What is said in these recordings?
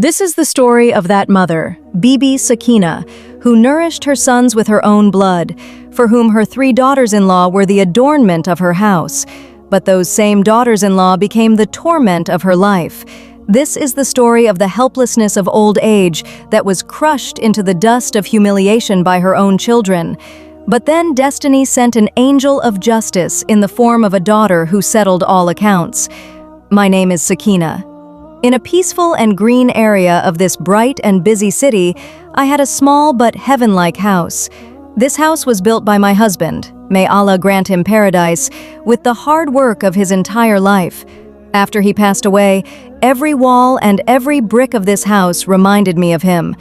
This is the story of that mother, Bibi Sakina, who nourished her sons with her own blood, for whom her 3 daughters-in-law were the adornment of her house. But those same daughters-in-law became the torment of her life. This is the story of the helplessness of old age that was crushed into the dust of humiliation by her own children. But then destiny sent an angel of justice in the form of a daughter who settled all accounts. My name is Sakina. In a peaceful and green area of this bright and busy city, I had a small but heaven-like house. This house was built by my husband, may Allah grant him paradise, with the hard work of his entire life. After he passed away, every wall and every brick of this house reminded me of him.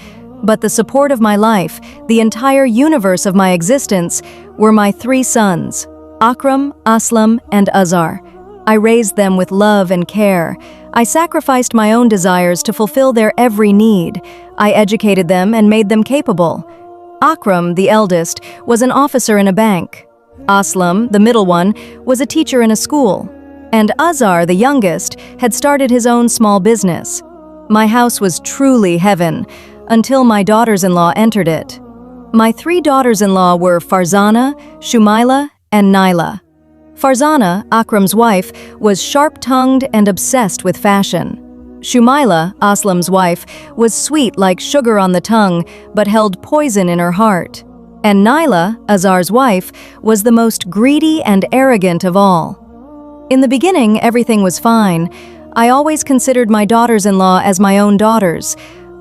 But the support of my life, the entire universe of my existence, were my 3 sons, Akram, Aslam, and Azar. I raised them with love and care. I sacrificed my own desires to fulfill their every need. I educated them and made them capable. Akram, the eldest, was an officer in a bank. Aslam, the middle one, was a teacher in a school. And Azar, the youngest, had started his own small business. My house was truly heaven, until my daughters-in-law entered it. My 3 daughters-in-law were Farzana, Shumaila, and Naila. Farzana, Akram's wife, was sharp-tongued and obsessed with fashion. Shumaila, Aslam's wife, was sweet like sugar on the tongue, but held poison in her heart. And Naila, Azar's wife, was the most greedy and arrogant of all. In the beginning, everything was fine. I always considered my daughters-in-law as my own daughters.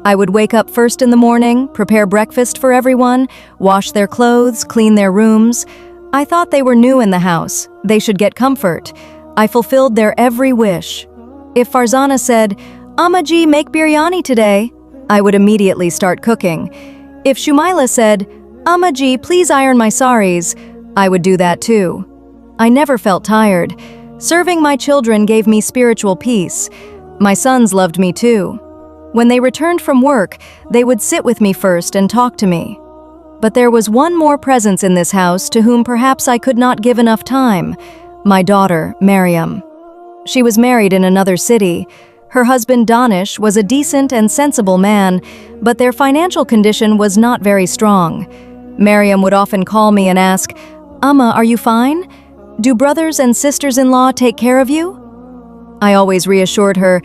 I would wake up first in the morning, prepare breakfast for everyone, wash their clothes, clean their rooms. I thought they were new in the house. They should get comfort. I fulfilled their every wish. If Farzana said, "Amma ji, make biryani today," I would immediately start cooking. If Shumaila said, "Amma ji, please iron my saris," I would do that too. I never felt tired. Serving my children gave me spiritual peace. My sons loved me too. When they returned from work, they would sit with me first and talk to me. But there was one more presence in this house to whom perhaps I could not give enough time: my daughter, Maryam. She was married in another city. Her husband, Danish, was a decent and sensible man, but their financial condition was not very strong. Maryam would often call me and ask, "Amma, are you fine? Do brothers and sisters-in-law take care of you?" I always reassured her,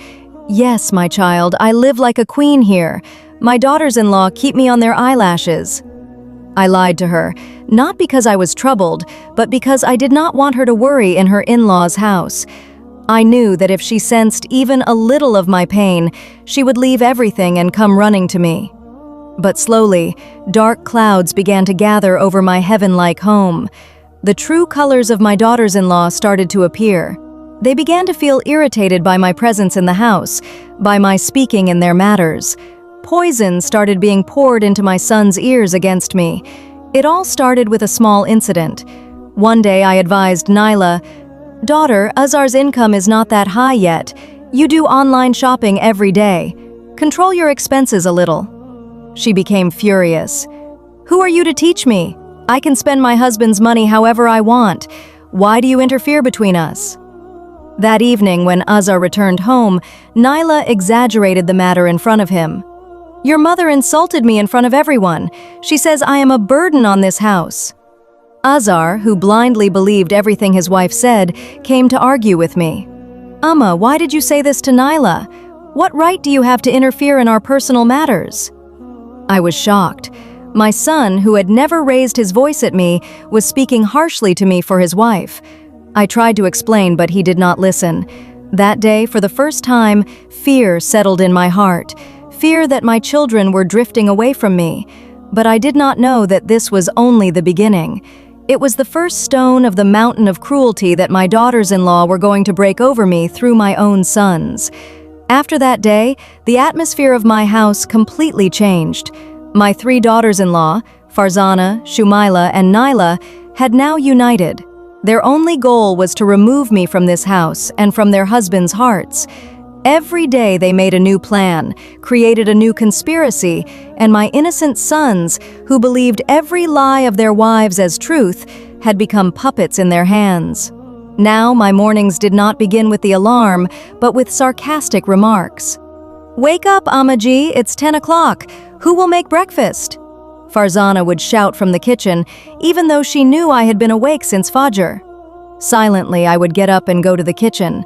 "Yes, my child, I live like a queen here. My daughters-in-law keep me on their eyelashes." I lied to her, not because I was troubled, but because I did not want her to worry in her in-laws' house. I knew that if she sensed even a little of my pain, she would leave everything and come running to me. But slowly, dark clouds began to gather over my heaven-like home. The true colors of my daughters-in-law started to appear. They began to feel irritated by my presence in the house, by my speaking in their matters. Poison started being poured into my son's ears against me. It all started with a small incident. One day I advised Naila, "Daughter, Azar's income is not that high yet. You do online shopping every day. Control your expenses a little." She became furious. "Who are you to teach me? I can spend my husband's money however I want. Why do you interfere between us?" That evening, when Azar returned home, Naila exaggerated the matter in front of him. "Your mother insulted me in front of everyone. She says I am a burden on this house." Azar, who blindly believed everything his wife said, came to argue with me. "Amma, why did you say this to Naila? What right do you have to interfere in our personal matters?" I was shocked. My son, who had never raised his voice at me, was speaking harshly to me for his wife. I tried to explain, but he did not listen. That day, for the first time, fear settled in my heart. Fear that my children were drifting away from me. But I did not know that this was only the beginning. It was the first stone of the mountain of cruelty that my daughters-in-law were going to break over me through my own sons. After that day, the atmosphere of my house completely changed. My 3 daughters-in-law, Farzana, Shumaila, and Naila, had now united. Their only goal was to remove me from this house and from their husbands' hearts. Every day they made a new plan, created a new conspiracy, and my innocent sons, who believed every lie of their wives as truth, had become puppets in their hands. Now my mornings did not begin with the alarm, but with sarcastic remarks. "Wake up, Amaji, it's 10 o'clock. Who will make breakfast?" Farzana would shout from the kitchen, even though she knew I had been awake since Fajr. Silently, I would get up and go to the kitchen.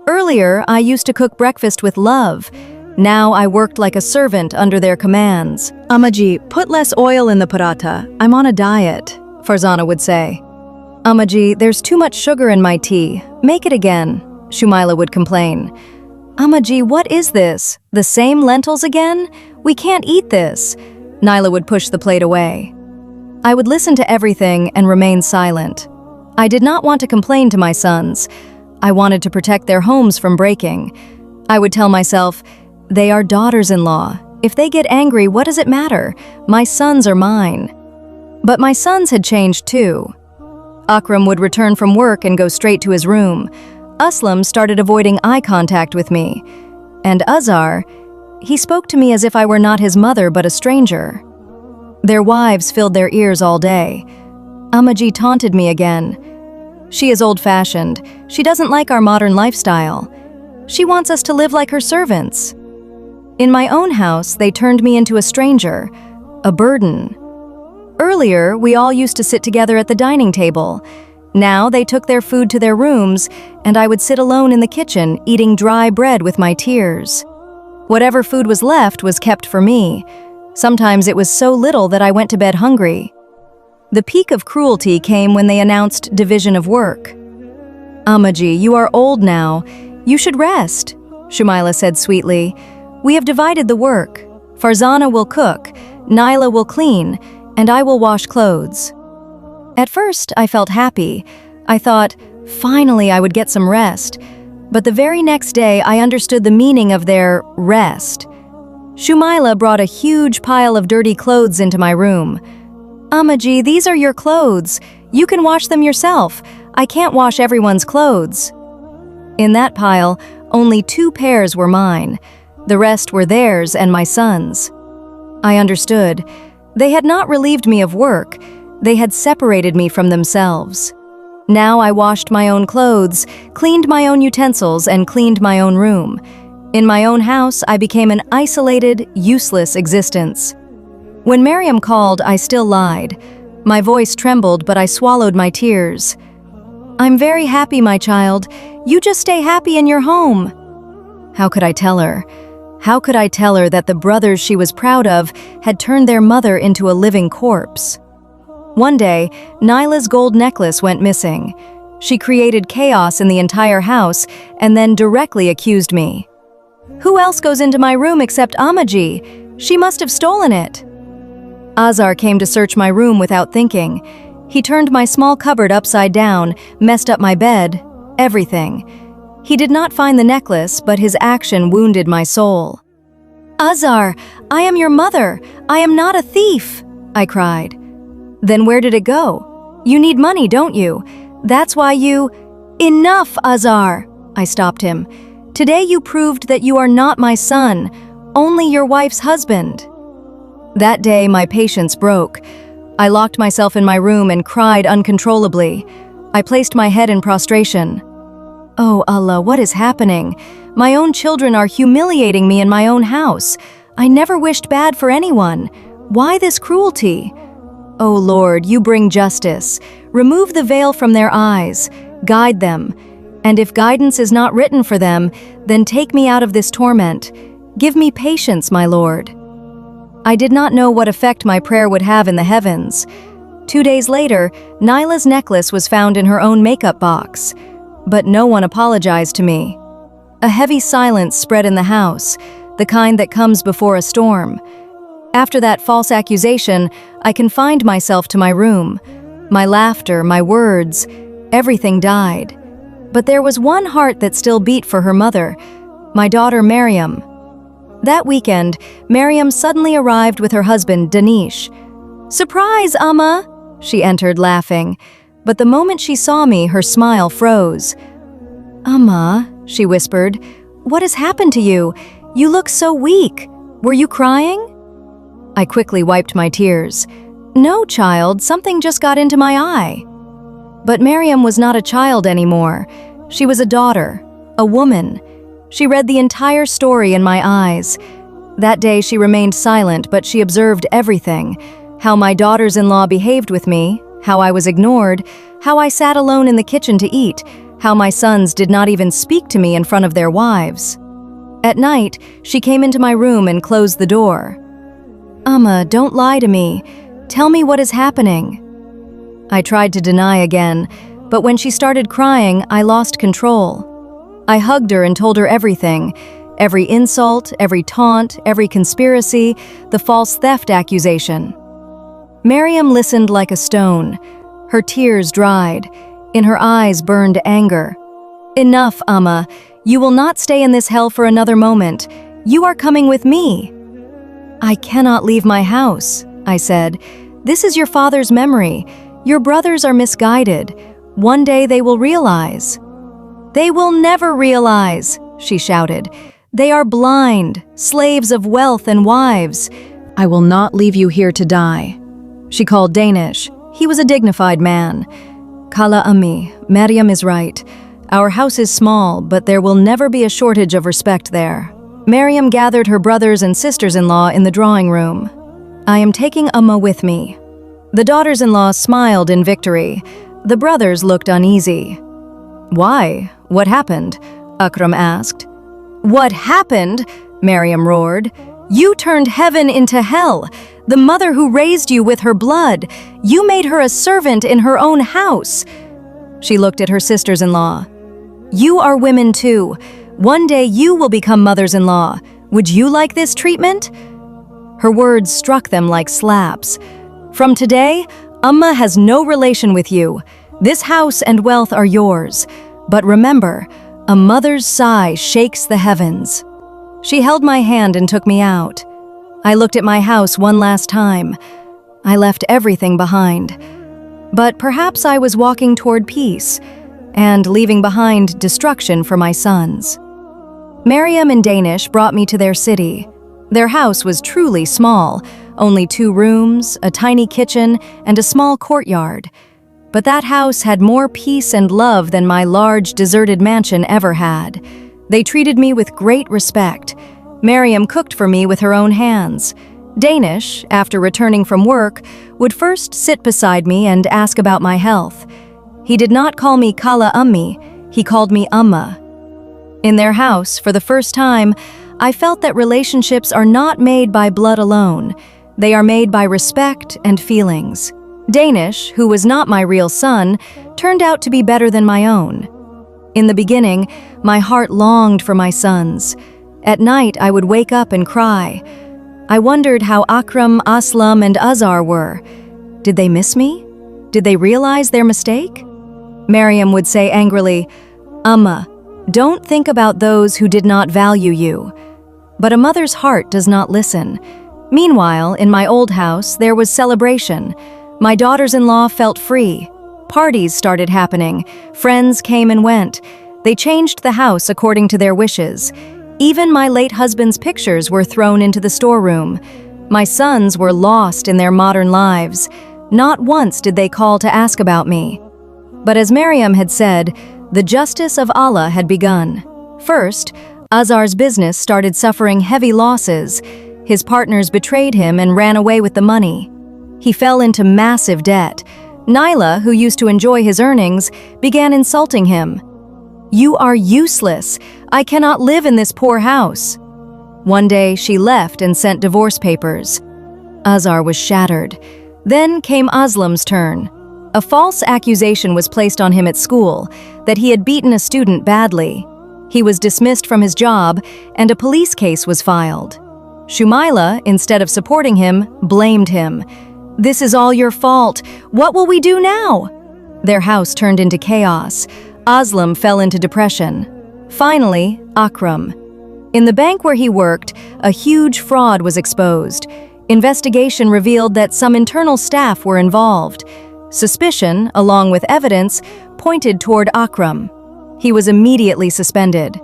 Earlier, I used to cook breakfast with love. Now I worked like a servant under their commands. "Amaji, put less oil in the paratha. I'm on a diet," Farzana would say. "Amaji, there's too much sugar in my tea. Make it again," Shumaila would complain. "Amaji, what is this? The same lentils again? We can't eat this." Naila would push the plate away. I would listen to everything and remain silent. I did not want to complain to my sons. I wanted to protect their homes from breaking. I would tell myself, they are daughters-in-law. If they get angry, what does it matter? My sons are mine. But my sons had changed too. Akram would return from work and go straight to his room. Aslam started avoiding eye contact with me. And Azhar, he spoke to me as if I were not his mother but a stranger. Their wives filled their ears all day. Amaji taunted me again. "She is old-fashioned. She doesn't like our modern lifestyle. She wants us to live like her servants." In my own house, they turned me into a stranger, a burden. Earlier, we all used to sit together at the dining table. Now they took their food to their rooms, and I would sit alone in the kitchen, eating dry bread with my tears. Whatever food was left was kept for me. Sometimes it was so little that I went to bed hungry. The peak of cruelty came when they announced division of work. "Amaji, you are old now. You should rest," Shumaila said sweetly. "We have divided the work. Farzana will cook, Naila will clean, and I will wash clothes." At first, I felt happy. I thought, finally I would get some rest. But the very next day, I understood the meaning of their rest. Shumaila brought a huge pile of dirty clothes into my room. "Amaji, these are your clothes. You can wash them yourself. I can't wash everyone's clothes." In that pile, only 2 pairs were mine. The rest were theirs and my sons. I understood. They had not relieved me of work. They had separated me from themselves. Now I washed my own clothes, cleaned my own utensils, and cleaned my own room. In my own house, I became an isolated, useless existence. When Maryam called, I still lied. My voice trembled, but I swallowed my tears. "I'm very happy, my child. You just stay happy in your home." How could I tell her? How could I tell her that the brothers she was proud of had turned their mother into a living corpse? One day, Naila's gold necklace went missing. She created chaos in the entire house and then directly accused me. "Who else goes into my room except Amaji? She must have stolen it." Azhar came to search my room without thinking. He turned my small cupboard upside down, messed up my bed, everything. He did not find the necklace, but his action wounded my soul. "Azhar, I am your mother. I am not a thief," I cried. "Then where did it go? You need money, don't you? That's why you—" "Enough, Azhar!" I stopped him. "Today you proved that you are not my son, only your wife's husband." That day, my patience broke. I locked myself in my room and cried uncontrollably. I placed my head in prostration. "Oh Allah, what is happening? My own children are humiliating me in my own house. I never wished bad for anyone. Why this cruelty? Oh Lord, you bring justice. Remove the veil from their eyes. Guide them. And if guidance is not written for them, then take me out of this torment. Give me patience, my Lord." I did not know what effect my prayer would have in the heavens. 2 days later, Naila's necklace was found in her own makeup box. But no one apologized to me. A heavy silence spread in the house, the kind that comes before a storm. After that false accusation, I confined myself to my room. My laughter, my words, everything died. But there was one heart that still beat for her mother, my daughter Maryam. That weekend, Maryam suddenly arrived with her husband, Danish. "Surprise, Amma!" She entered laughing. But the moment she saw me, her smile froze. "Amma," she whispered, "what has happened to you? You look so weak. Were you crying?" I quickly wiped my tears. "No, child, something just got into my eye." But Maryam was not a child anymore. She was a daughter, a woman. She read the entire story in my eyes. That day she remained silent, but she observed everything. How my daughters-in-law behaved with me, how I was ignored, how I sat alone in the kitchen to eat, how my sons did not even speak to me in front of their wives. At night, she came into my room and closed the door. "Amma, don't lie to me. Tell me what is happening." I tried to deny again, but when she started crying, I lost control. I hugged her and told her everything. Every insult, every taunt, every conspiracy, the false theft accusation. Miriam listened like a stone. Her tears dried. In her eyes burned anger. "Enough, Amma. You will not stay in this hell for another moment. You are coming with me." "I cannot leave my house," I said. "This is your father's memory. Your brothers are misguided. One day they will realize." "They will never realize," she shouted. "They are blind, slaves of wealth and wives. I will not leave you here to die." She called Danish. He was a dignified man. "Kala Ammi, Maryam is right. Our house is small, but there will never be a shortage of respect there." Miriam gathered her brothers and sisters-in-law in the drawing room. "I am taking Amma with me." The daughters-in-law smiled in victory. The brothers looked uneasy. "Why? What happened?" Akram asked. "What happened?" Miriam roared. "You turned heaven into hell. The mother who raised you with her blood. You made her a servant in her own house." She looked at her sisters-in-law. "You are women too. One day you will become mothers-in-law. Would you like this treatment?" Her words struck them like slaps. "From today, Amma has no relation with you. This house and wealth are yours. But remember, a mother's sigh shakes the heavens." She held my hand and took me out. I looked at my house one last time. I left everything behind. But perhaps I was walking toward peace and leaving behind destruction for my sons. Miriam and Danish brought me to their city. Their house was truly small, only 2 rooms, a tiny kitchen, and a small courtyard. But that house had more peace and love than my large, deserted mansion ever had. They treated me with great respect. Miriam cooked for me with her own hands. Danish, after returning from work, would first sit beside me and ask about my health. He did not call me Kala Ammi, he called me Amma. In their house, for the first time, I felt that relationships are not made by blood alone. They are made by respect and feelings. Danish, who was not my real son, turned out to be better than my own. In the beginning, my heart longed for my sons. At night, I would wake up and cry. I wondered how Akram, Aslam, and Azar were. Did they miss me? Did they realize their mistake? Miriam would say angrily, "Amma, don't think about those who did not value you." But a mother's heart does not listen. Meanwhile, in my old house, there was celebration. My daughters-in-law felt free. Parties started happening. Friends came and went. They changed the house according to their wishes. Even my late husband's pictures were thrown into the storeroom. My sons were lost in their modern lives. Not once did they call to ask about me. But as Miriam had said, the justice of Allah had begun. First, Azar's business started suffering heavy losses. His partners betrayed him and ran away with the money. He fell into massive debt. Nyla, who used to enjoy his earnings, began insulting him. "You are useless. I cannot live in this poor house." One day, she left and sent divorce papers. Azar was shattered. Then came Aslam's turn. A false accusation was placed on him at school, that he had beaten a student badly. He was dismissed from his job, and a police case was filed. Shumaila, instead of supporting him, blamed him. "This is all your fault. What will we do now?" Their house turned into chaos. Aslam fell into depression. Finally, Akram. In the bank where he worked, a huge fraud was exposed. Investigation revealed that some internal staff were involved. Suspicion, along with evidence, pointed toward Akram. He was immediately suspended.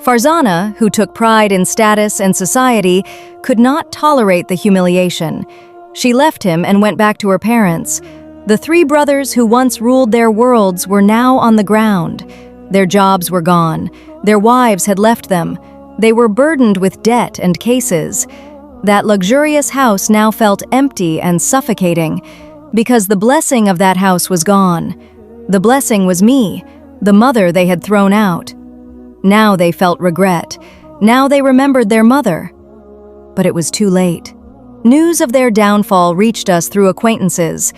Farzana, who took pride in status and society, could not tolerate the humiliation. She left him and went back to her parents. The 3 brothers who once ruled their worlds were now on the ground. Their jobs were gone. Their wives had left them. They were burdened with debt and cases. That luxurious house now felt empty and suffocating because the blessing of that house was gone. The blessing was me, the mother they had thrown out. Now they felt regret. Now they remembered their mother. But it was too late. News of their downfall reached us through acquaintances.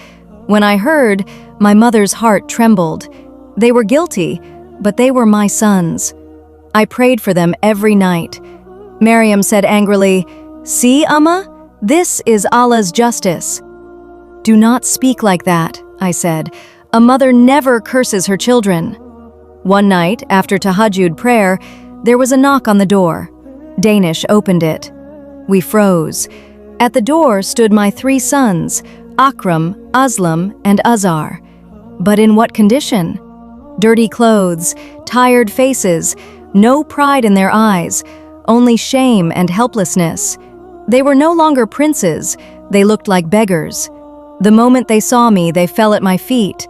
When I heard, my mother's heart trembled. They were guilty, but they were my sons. I prayed for them every night. Miriam said angrily, "See, Amma? This is Allah's justice." "Do not speak like that," I said. "A mother never curses her children." One night, after Tahajjud prayer, there was a knock on the door. Danish opened it. We froze. At the door stood my 3 sons, Akram, Aslam, and Azar. But in what condition? Dirty clothes, tired faces, no pride in their eyes, only shame and helplessness. They were no longer princes, they looked like beggars. The moment they saw me, they fell at my feet.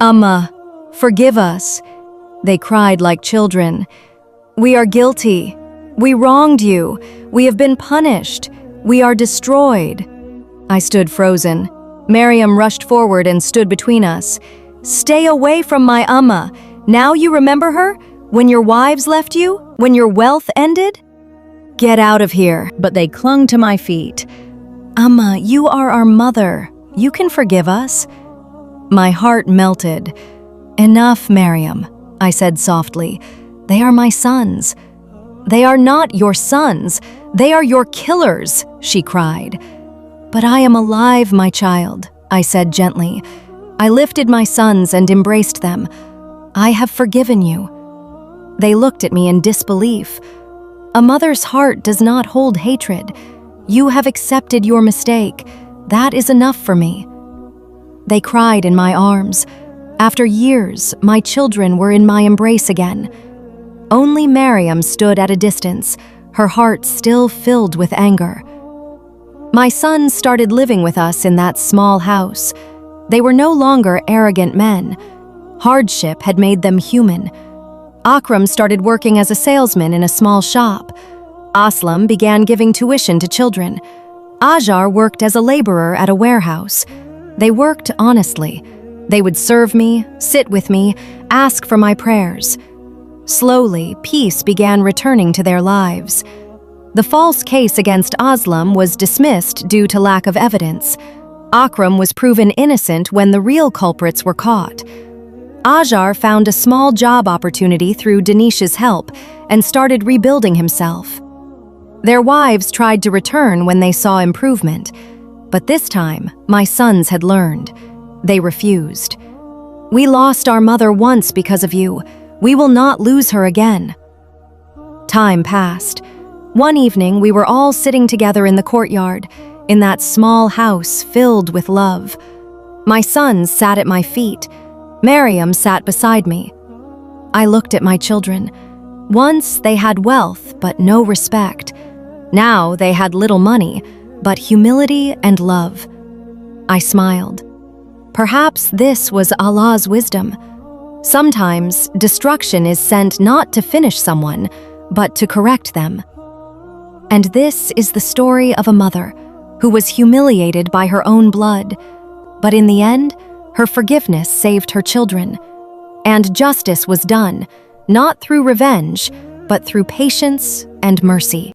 "Amma, forgive us." They cried like children. "We are guilty. We wronged you. We have been punished. We are destroyed." I stood frozen. Miriam rushed forward and stood between us. "Stay away from my Amma. Now you remember her? When your wives left you? When your wealth ended? Get out of here." But they clung to my feet. "Amma, you are our mother. You can forgive us." My heart melted. "Enough, Miriam," I said softly. "They are my sons." "They are not your sons. They are your killers," she cried. "But I am alive, my child," I said gently. I lifted my sons and embraced them. "I have forgiven you." They looked at me in disbelief. "A mother's heart does not hold hatred. You have accepted your mistake. That is enough for me." They cried in my arms. After years, my children were in my embrace again. Only Miriam stood at a distance, her heart still filled with anger. My sons started living with us in that small house. They were no longer arrogant men. Hardship had made them human. Akram started working as a salesman in a small shop. Aslam began giving tuition to children. Ajar worked as a laborer at a warehouse. They worked honestly. They would serve me, sit with me, ask for my prayers. Slowly, peace began returning to their lives. The false case against Aslam was dismissed due to lack of evidence. Akram was proven innocent when the real culprits were caught. Ajar found a small job opportunity through Danish's help and started rebuilding himself. Their wives tried to return when they saw improvement, but this time, my sons had learned. They refused. "We lost our mother once because of you. We will not lose her again." Time passed. One evening, we were all sitting together in the courtyard, in that small house filled with love. My sons sat at my feet. Miriam sat beside me. I looked at my children. Once they had wealth, but no respect. Now they had little money, but humility and love. I smiled. Perhaps this was Allah's wisdom. Sometimes destruction is sent not to finish someone, but to correct them. And this is the story of a mother who was humiliated by her own blood, but in the end, her forgiveness saved her children. And justice was done, not through revenge, but through patience and mercy.